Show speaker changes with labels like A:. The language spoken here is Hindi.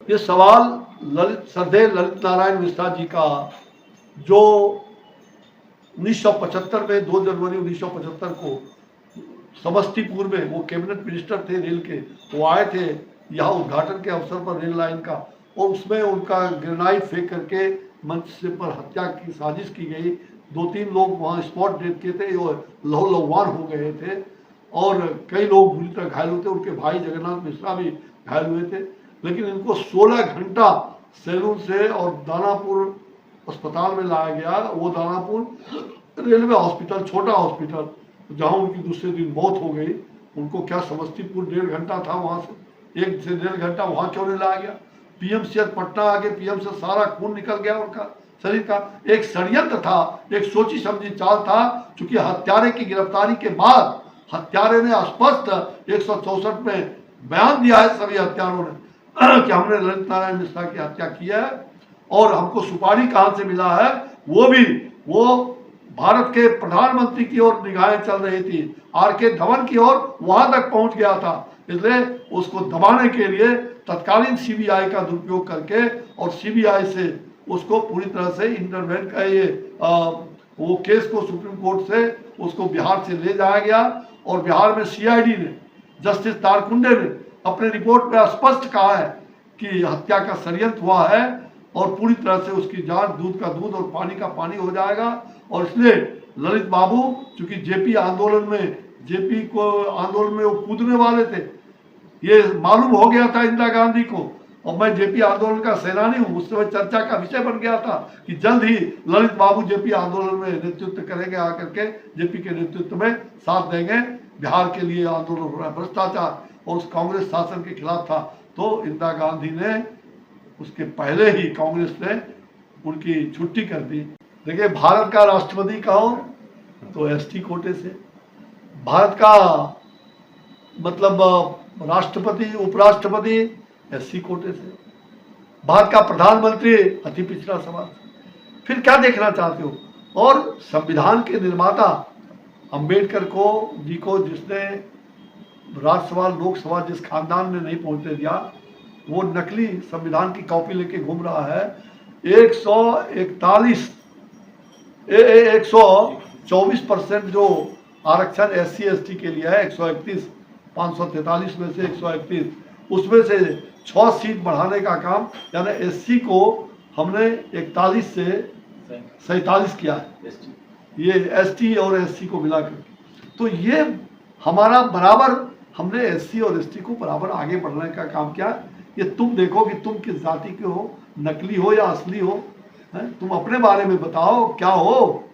A: ये सवाल श्रद्धेय ललित नारायण मिश्रा जी का, जो 1975 में 2 जनवरी 1975 को समस्तीपुर में, वो कैबिनेट मिनिस्टर थे रेल के, वो आए थे यहाँ उद्घाटन के अवसर पर रेल लाइन का, और उसमें उनका ग्रेनाइट फेंक करके मंच से पर हत्या की साजिश की गई। 2-3 लोग वहाँ स्पॉट डेथ किए थे, लहूलुहान हो गए थे, और कई लोग बुरी तरह घायल हुए थे। उनके भाई जगन्नाथ मिश्रा भी घायल हुए थे। लेकिन इनको 16 घंटा सैलून से और दानापुर अस्पताल में लाया गया। वो दानापुर रेलवे हॉस्पिटल, छोटा हॉस्पिटल, जहाँ उनकी दूसरे दिन मौत हो गई। उनको क्या समस्तीपुर 1.5 घंटा था, वहाँ से 1 से 1.5 घंटा वहाँ क्यों नहीं लाया गया? पीएमसीएच पटना आगे, पीएम से सारा खून निकल गया उनका शरीर का। एक षड्यंत्र था, एक सोची समझी चाल था। चूंकि हत्यारे की गिरफ्तारी के बाद हत्यारे ने स्पष्ट 164 में बयान दिया है सभी हत्यारों ने कि हमने ललित नारायण मिश्रा की हत्या की है। और हमको सुपारी कहां से मिला है, वो भारत के प्रधानमंत्री की ओर निगाहें चल रही थी, आर.के. धवन की ओर वहां तक पहुंच गया था। इसलिए उसको दबाने के लिए तत्कालीन सीबीआई का दुरुपयोग करके, और सीबीआई से उसको पूरी तरह से इंटरवेंट का वो केस को सुप्रीम कोर्ट से उसको बिहार से ले जाया गया। और बिहार में सीआईडी ने, जस्टिस तारकुंडे ने अपने रिपोर्ट में स्पष्ट कहा है कि हत्या का षड्यंत्र हुआ है, और पूरी तरह से उसकी जांच दूध का दूध और पानी का पानी हो जाएगा। और इसलिए ललित बाबू, चूंकि जेपी आंदोलन में वो कूदने वाले थे, ये मालूम हो गया था इंदिरा गांधी को, और मैं जेपी आंदोलन का सेनानी हूँ, उस समय चर्चा का विषय बन गया था कि जल्द ही ललित बाबू जेपी आंदोलन में नेतृत्व करेंगे, आकर के जेपी के नेतृत्व में साथ देंगे। बिहार के लिए आंदोलन हो रहा है, भ्रष्टाचार और उस कांग्रेस शासन के खिलाफ था। तो इंदिरा गांधी ने उसके पहले ही कांग्रेस ने उनकी छुट्टी कर दी। देखिए, भारत का राष्ट्रपति कहो तो एसटी कोटे से, भारत का मतलब राष्ट्रपति उपराष्ट्रपति एससी कोटे से, भारत का प्रधानमंत्री अति पिछड़ा समाज से। फिर क्या देखना चाहते हो? और संविधान के निर्माता अंबेडकर जी को जिसने राज्यसभा लोकसभा जिस खानदान ने नहीं पहुंचने दिया, वो नकली संविधान की कॉपी लेके घूम रहा है। 124% जो आरक्षण SC ST के लिए है, 131, 543 में से 131, उसमें से 6 सीट बढ़ाने का काम, यानी SC को हमने 41 से 47 किया है, ये ST और SC को मिलाकर। तो ये हमारा बराबर, हमने SC और ST को बराबर आगे बढ़ने का काम किया। ये तुम देखो कि तुम किस जाति के हो, नकली हो या असली हो, तुम अपने बारे में बताओ क्या हो।